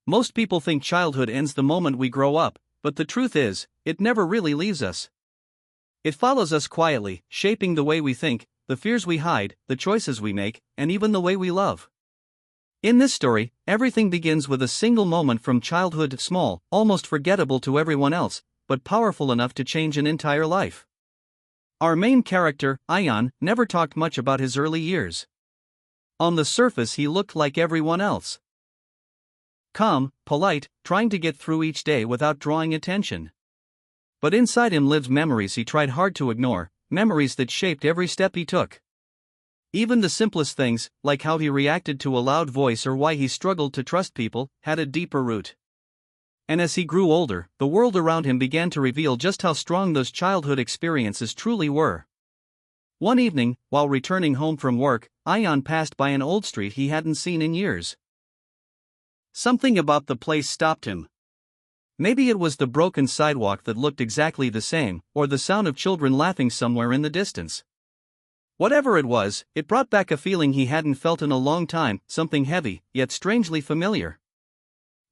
Most people think childhood ends the moment we grow up, but the truth is, it never really leaves us. It follows us quietly, shaping the way we think, the fears we hide, the choices we make, and even the way we love. In this story, everything begins with a single moment from childhood, small, almost forgettable to everyone else, but powerful enough to change an entire life. Our main character, Ayan, never talked much about his early years. On the surface, he looked like everyone else. Calm, polite, trying to get through each day without drawing attention. But inside him lived memories he tried hard to ignore, memories that shaped every step he took. Even the simplest things, like how he reacted to a loud voice or why he struggled to trust people, had a deeper root. And as he grew older, the world around him began to reveal just how strong those childhood experiences truly were. One evening, while returning home from work, Ayan passed by an old street he hadn't seen in years. Something about the place stopped him. Maybe it was the broken sidewalk that looked exactly the same, or the sound of children laughing somewhere in the distance. Whatever it was, it brought back a feeling he hadn't felt in a long time, something heavy, yet strangely familiar.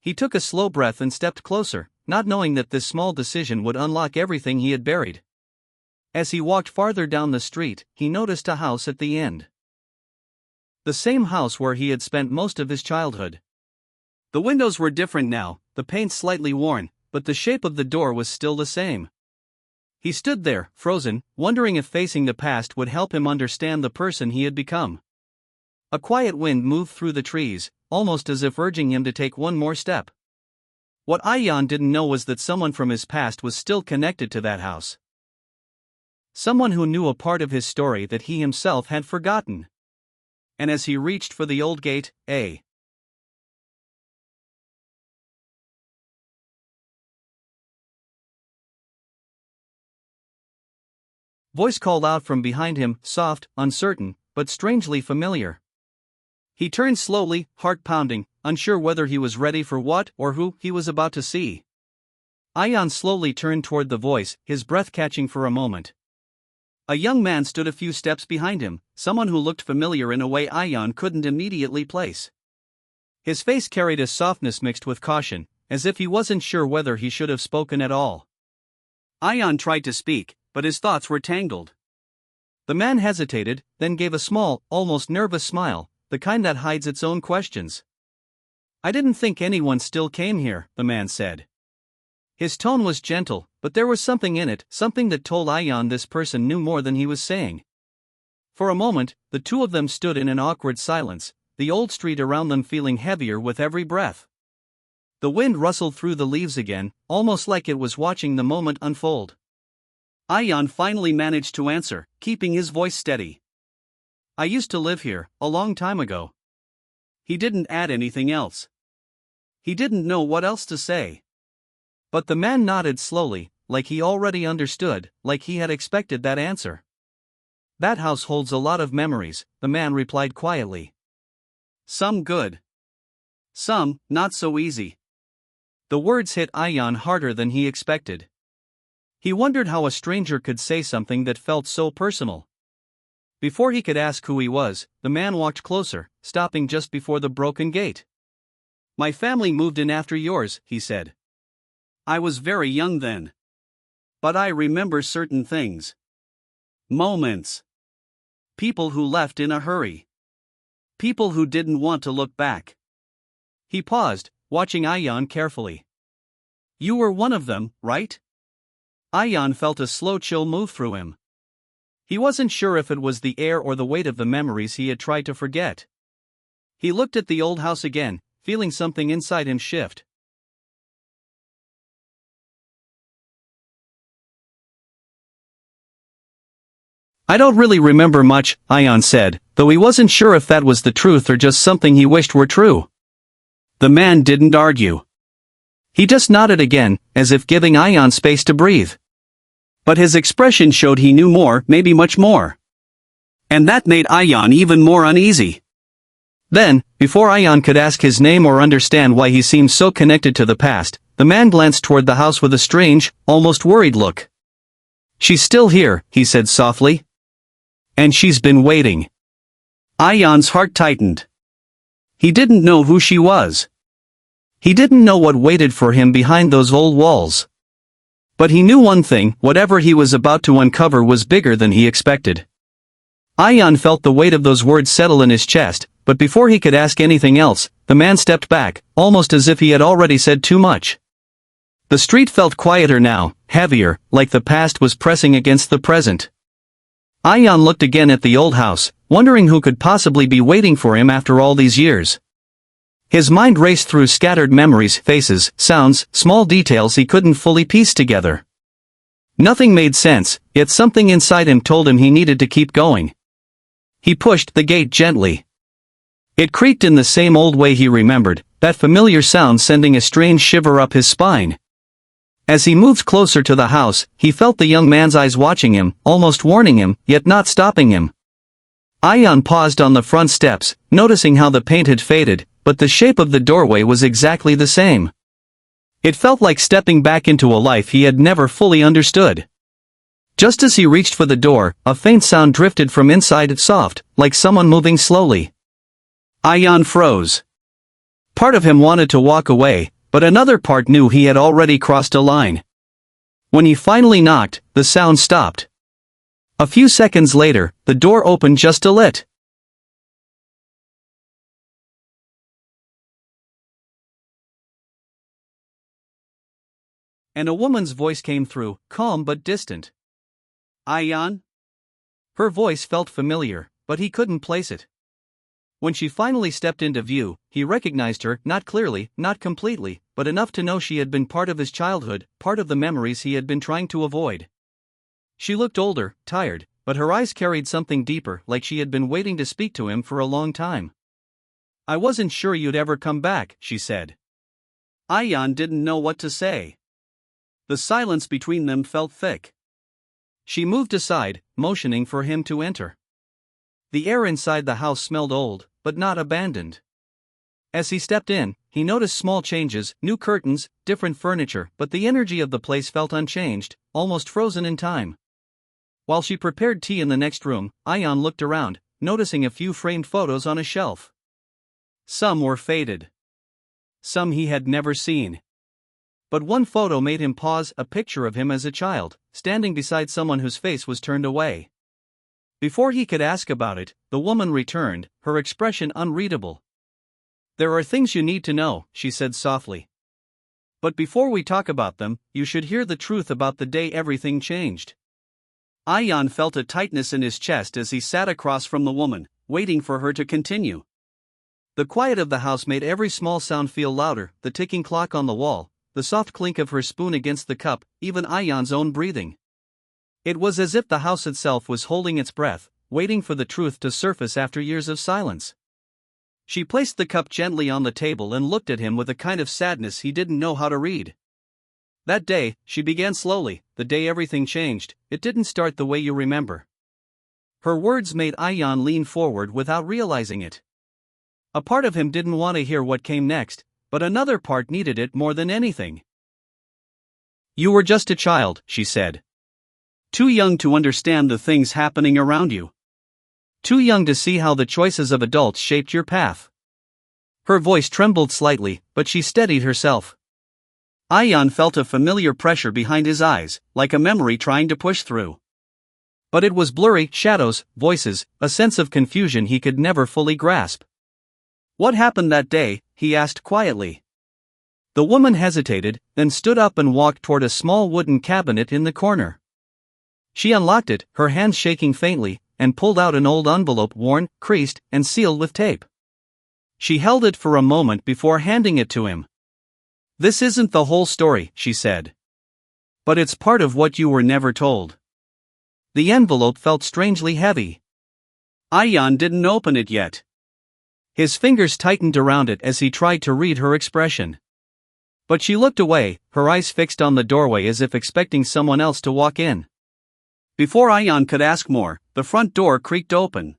He took a slow breath and stepped closer, not knowing that this small decision would unlock everything he had buried. As he walked farther down the street, he noticed a house at the end. The same house where he had spent most of his childhood. The windows were different now, the paint slightly worn, but the shape of the door was still the same. He stood there, frozen, wondering if facing the past would help him understand the person he had become. A quiet wind moved through the trees, almost as if urging him to take one more step. What Ayan didn't know was that someone from his past was still connected to that house. Someone who knew a part of his story that he himself had forgotten. And as he reached for the old gate, a voice called out from behind him, soft, uncertain, but strangely familiar. He turned slowly, heart pounding, unsure whether he was ready for what or who he was about to see. Ayan slowly turned toward the voice, his breath catching for a moment. A young man stood a few steps behind him, someone who looked familiar in a way Ayan couldn't immediately place. His face carried a softness mixed with caution, as if he wasn't sure whether he should have spoken at all. Ayan tried to speak, but his thoughts were tangled. The man hesitated, then gave a small, almost nervous smile, the kind that hides its own questions. "I didn't think anyone still came here," the man said. His tone was gentle, but there was something in it, something that told Ayan this person knew more than he was saying. For a moment, the two of them stood in an awkward silence, the old street around them feeling heavier with every breath. The wind rustled through the leaves again, almost like it was watching the moment unfold. Ayan finally managed to answer, keeping his voice steady. "I used to live here, a long time ago." He didn't add anything else. He didn't know what else to say. But the man nodded slowly, like he already understood, like he had expected that answer. "That house holds a lot of memories," the man replied quietly. "Some good. Some, not so easy." The words hit Ayan harder than he expected. He wondered how a stranger could say something that felt so personal. Before he could ask who he was, the man walked closer, stopping just before the broken gate. "My family moved in after yours," he said. "I was very young then. But I remember certain things. Moments. People who left in a hurry. People who didn't want to look back." He paused, watching Ayan carefully. "You were one of them, right?" Ayan felt a slow chill move through him. He wasn't sure if it was the air or the weight of the memories he had tried to forget. He looked at the old house again, feeling something inside him shift. "I don't really remember much," Ayan said, though he wasn't sure if that was the truth or just something he wished were true. The man didn't argue. He just nodded again, as if giving Ayan space to breathe. But his expression showed he knew more, maybe much more. And that made Ayan even more uneasy. Then, before Ayan could ask his name or understand why he seemed so connected to the past, the man glanced toward the house with a strange, almost worried look. "She's still here," he said softly. "And she's been waiting." Ayan's heart tightened. He didn't know who she was. He didn't know what waited for him behind those old walls. But he knew one thing: whatever he was about to uncover was bigger than he expected. Ayan felt the weight of those words settle in his chest, but before he could ask anything else, the man stepped back, almost as if he had already said too much. The street felt quieter now, heavier, like the past was pressing against the present. Ayan looked again at the old house, wondering who could possibly be waiting for him after all these years. His mind raced through scattered memories, faces, sounds, small details he couldn't fully piece together. Nothing made sense, yet something inside him told him he needed to keep going. He pushed the gate gently. It creaked in the same old way he remembered, that familiar sound sending a strange shiver up his spine. As he moved closer to the house, he felt the young man's eyes watching him, almost warning him, yet not stopping him. Ayan paused on the front steps, noticing how the paint had faded, but the shape of the doorway was exactly the same. It felt like stepping back into a life he had never fully understood. Just as he reached for the door, a faint sound drifted from inside it, soft, like someone moving slowly. Ayan froze. Part of him wanted to walk away, but another part knew he had already crossed a line. When he finally knocked, the sound stopped. A few seconds later, the door opened just a lit. And a woman's voice came through, calm but distant. Ayan? Her voice felt familiar, but he couldn't place it. When she finally stepped into view, he recognized her, not clearly, not completely, but enough to know she had been part of his childhood, part of the memories he had been trying to avoid. She looked older, tired, but her eyes carried something deeper, like she had been waiting to speak to him for a long time. I wasn't sure you'd ever come back, she said. Ayan didn't know what to say. The silence between them felt thick. She moved aside, motioning for him to enter. The air inside the house smelled old, but not abandoned. As he stepped in, he noticed small changes, new curtains, different furniture, but the energy of the place felt unchanged, almost frozen in time. While she prepared tea in the next room, Ayan looked around, noticing a few framed photos on a shelf. Some were faded. Some he had never seen. But one photo made him pause, a picture of him as a child, standing beside someone whose face was turned away. Before he could ask about it, the woman returned, her expression unreadable. There are things you need to know, she said softly. But before we talk about them, you should hear the truth about the day everything changed. Ayan felt a tightness in his chest as he sat across from the woman, waiting for her to continue. The quiet of the house made every small sound feel louder, the ticking clock on the wall, the soft clink of her spoon against the cup, even Ayan's own breathing. It was as if the house itself was holding its breath, waiting for the truth to surface after years of silence. She placed the cup gently on the table and looked at him with a kind of sadness he didn't know how to read. That day, she began slowly, the day everything changed, it didn't start the way you remember. Her words made Ayan lean forward without realizing it. A part of him didn't want to hear what came next, but another part needed it more than anything. You were just a child, she said. Too young to understand the things happening around you. Too young to see how the choices of adults shaped your path. Her voice trembled slightly, but she steadied herself. Ayan felt a familiar pressure behind his eyes, like a memory trying to push through. But it was blurry, shadows, voices, a sense of confusion he could never fully grasp. What happened that day? He asked quietly. The woman hesitated, then stood up and walked toward a small wooden cabinet in the corner. She unlocked it, her hands shaking faintly, and pulled out an old envelope worn, creased, and sealed with tape. She held it for a moment before handing it to him. This isn't the whole story, she said. But it's part of what you were never told. The envelope felt strangely heavy. Ayan didn't open it yet. His fingers tightened around it as he tried to read her expression. But she looked away, her eyes fixed on the doorway as if expecting someone else to walk in. Before Ayan could ask more, the front door creaked open.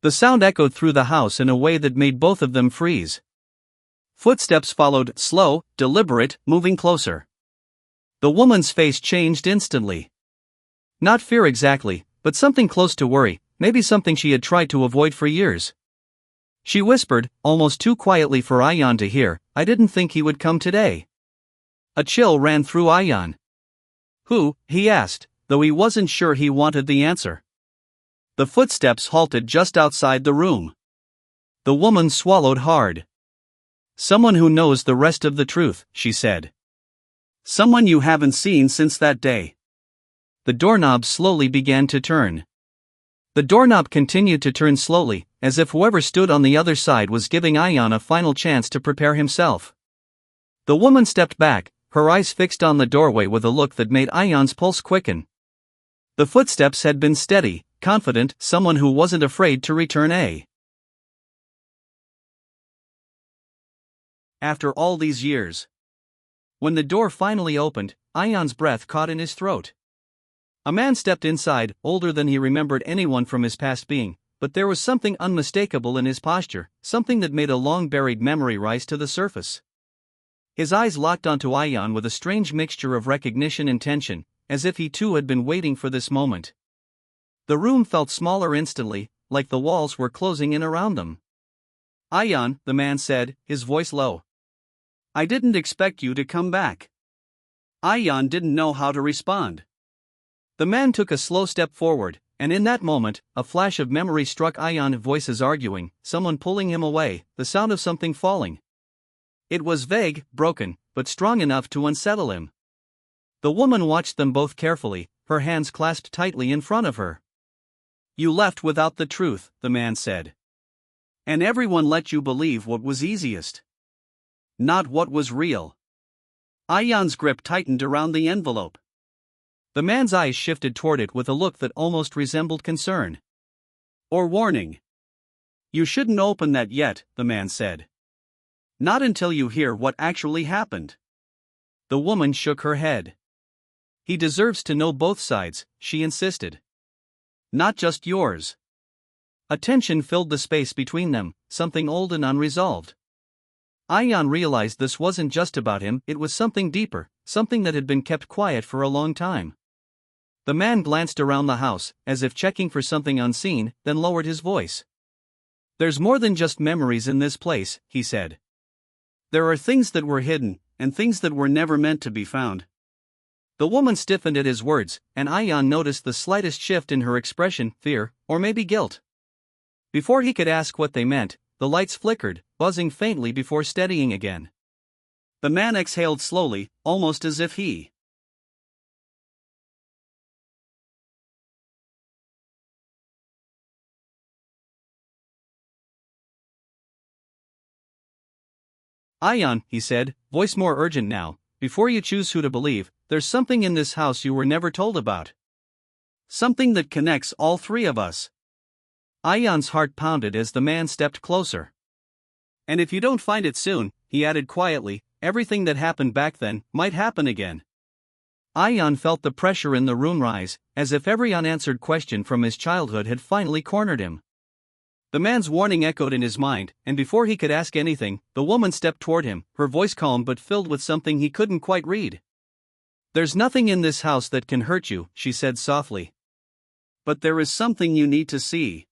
The sound echoed through the house in a way that made both of them freeze. Footsteps followed, slow, deliberate, moving closer. The woman's face changed instantly. Not fear exactly, but something close to worry, maybe something she had tried to avoid for years. She whispered, almost too quietly for Ayan to hear, I didn't think he would come today. A chill ran through Ayan. Who? He asked, though he wasn't sure he wanted the answer. The footsteps halted just outside the room. The woman swallowed hard. Someone who knows the rest of the truth, she said. Someone you haven't seen since that day. The doorknob slowly began to turn. The doorknob continued to turn slowly, as if whoever stood on the other side was giving Ayan a final chance to prepare himself. The woman stepped back, her eyes fixed on the doorway with a look that made Ayan's pulse quicken. The footsteps had been steady, confident, someone who wasn't afraid to return. After all these years. When the door finally opened, Ayan's breath caught in his throat. A man stepped inside, older than he remembered anyone from his past being, but there was something unmistakable in his posture, something that made a long-buried memory rise to the surface. His eyes locked onto Ayan with a strange mixture of recognition and tension, as if he too had been waiting for this moment. The room felt smaller instantly, like the walls were closing in around them. Ayan, the man said, his voice low. I didn't expect you to come back. Ayan didn't know how to respond. The man took a slow step forward, and in that moment, a flash of memory struck Ayan, voices arguing, someone pulling him away, the sound of something falling. It was vague, broken, but strong enough to unsettle him. The woman watched them both carefully, her hands clasped tightly in front of her. You left without the truth, the man said. And everyone let you believe what was easiest. Not what was real. Ayan's grip tightened around the envelope. The man's eyes shifted toward it with a look that almost resembled concern. Or warning. You shouldn't open that yet, the man said. Not until you hear what actually happened. The woman shook her head. He deserves to know both sides, she insisted. Not just yours. A tension filled the space between them, something old and unresolved. Ayan realized this wasn't just about him, it was something deeper, something that had been kept quiet for a long time. The man glanced around the house, as if checking for something unseen, then lowered his voice. There's more than just memories in this place, he said. There are things that were hidden, and things that were never meant to be found. The woman stiffened at his words, and Ayan noticed the slightest shift in her expression, fear, or maybe guilt. Before he could ask what they meant, the lights flickered, buzzing faintly before steadying again. The man exhaled slowly, almost as if he Ayan, he said, voice more urgent now, before you choose who to believe, there's something in this house you were never told about. Something that connects all three of us. Ayan's heart pounded as the man stepped closer. And if you don't find it soon, he added quietly, everything that happened back then might happen again. Ayan felt the pressure in the room rise, as if every unanswered question from his childhood had finally cornered him. The man's warning echoed in his mind, and before he could ask anything, the woman stepped toward him, her voice calm but filled with something he couldn't quite read. There's nothing in this house that can hurt you, she said softly. But there is something you need to see.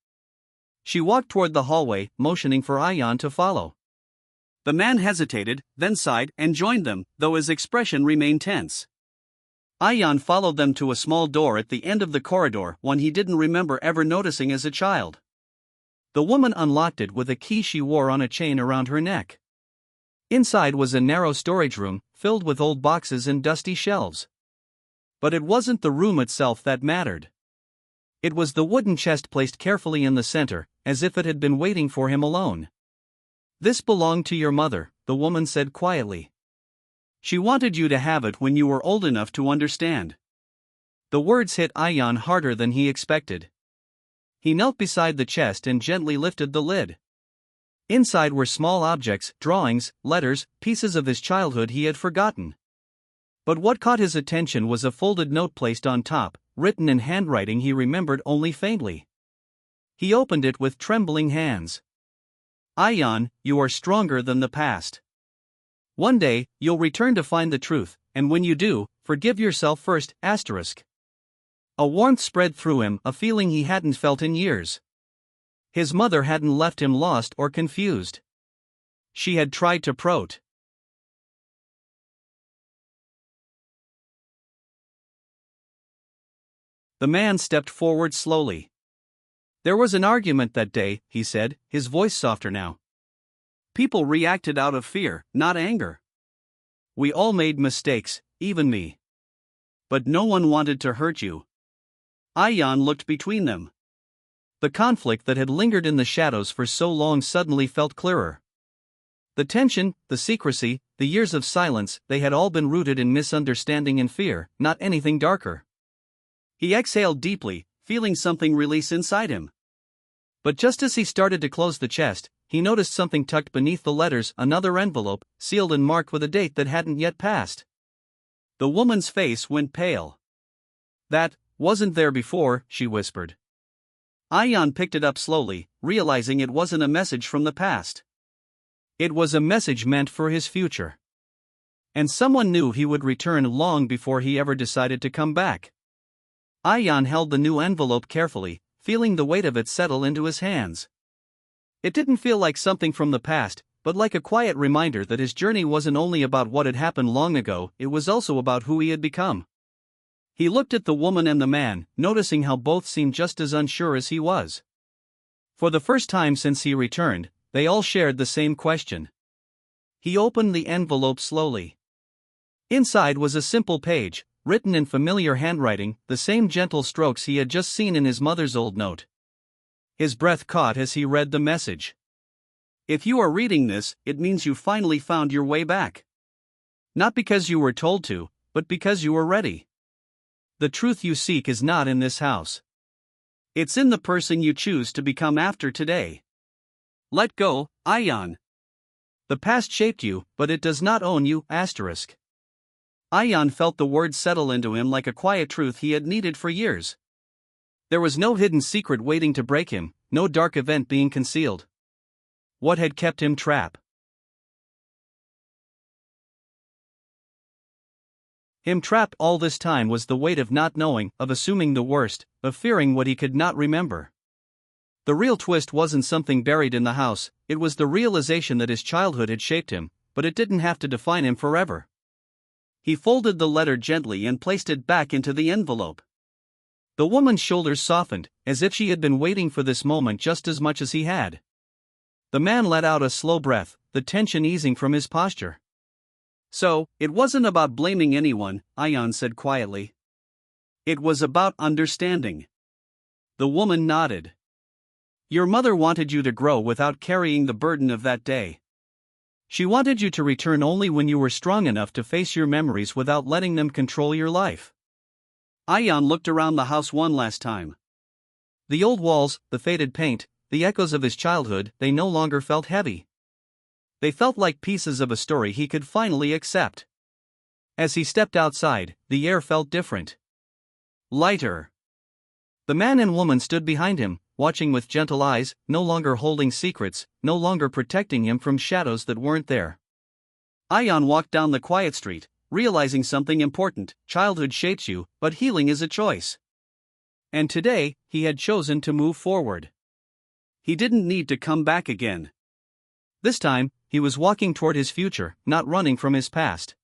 She walked toward the hallway, motioning for Ayan to follow. The man hesitated, then sighed and joined them, though his expression remained tense. Ayan followed them to a small door at the end of the corridor, one he didn't remember ever noticing as a child. The woman unlocked it with a key she wore on a chain around her neck. Inside was a narrow storage room, filled with old boxes and dusty shelves. But it wasn't the room itself that mattered. It was the wooden chest placed carefully in the center, as if it had been waiting for him alone. This belonged to your mother, the woman said quietly. She wanted you to have it when you were old enough to understand. The words hit Ayan harder than he expected. He knelt beside the chest and gently lifted the lid. Inside were small objects, drawings, letters, pieces of his childhood he had forgotten. But what caught his attention was a folded note placed on top, written in handwriting he remembered only faintly. He opened it with trembling hands. Ayan, you are stronger than the past. One day, you'll return to find the truth, and when you do, forgive yourself first, asterisk. A warmth spread through him, a feeling he hadn't felt in years. His mother hadn't left him lost or confused. She had tried to protect The man stepped forward slowly. There was an argument that day, he said, his voice softer now. People reacted out of fear, not anger. We all made mistakes, even me. But no one wanted to hurt you. Ayan looked between them. The conflict that had lingered in the shadows for so long suddenly felt clearer. The tension, the secrecy, the years of silence, they had all been rooted in misunderstanding and fear, not anything darker. He exhaled deeply, feeling something release inside him. But just as he started to close the chest, he noticed something tucked beneath the letters, another envelope, sealed and marked with a date that hadn't yet passed. The woman's face went pale. That wasn't there before, she whispered. Ayan picked it up slowly, realizing it wasn't a message from the past. It was a message meant for his future. And someone knew he would return long before he ever decided to come back. Ayan held the new envelope carefully, feeling the weight of it settle into his hands. It didn't feel like something from the past, but like a quiet reminder that his journey wasn't only about what had happened long ago, it was also about who he had become. He looked at the woman and the man, noticing how both seemed just as unsure as he was. For the first time since he returned, they all shared the same question. He opened the envelope slowly. Inside was a simple page, written in familiar handwriting, the same gentle strokes he had just seen in his mother's old note. His breath caught as he read the message. If you are reading this, it means you finally found your way back. Not because you were told to, but because you were ready. The truth you seek is not in this house. It's in the person you choose to become after today. Let go, Ayan. The past shaped you, but it does not own you, asterisk. Ayan felt the words settle into him like a quiet truth he had needed for years. There was no hidden secret waiting to break him, no dark event being concealed. What had kept him trapped? Him trapped all this time was the weight of not knowing, of assuming the worst, of fearing what he could not remember. The real twist wasn't something buried in the house, it was the realization that his childhood had shaped him, but it didn't have to define him forever. He folded the letter gently and placed it back into the envelope. The woman's shoulders softened, as if she had been waiting for this moment just as much as he had. The man let out a slow breath, the tension easing from his posture. So, it wasn't about blaming anyone, Ayan said quietly. It was about understanding. The woman nodded. Your mother wanted you to grow without carrying the burden of that day. She wanted you to return only when you were strong enough to face your memories without letting them control your life. Ayan looked around the house one last time. The old walls, the faded paint, the echoes of his childhood, they no longer felt heavy. They felt like pieces of a story he could finally accept. As he stepped outside, the air felt different. Lighter. The man and woman stood behind him, watching with gentle eyes, no longer holding secrets, no longer protecting him from shadows that weren't there. Ayan walked down the quiet street, realizing something important: childhood shapes you, but healing is a choice. And today, he had chosen to move forward. He didn't need to come back again. This time, he was walking toward his future, not running from his past.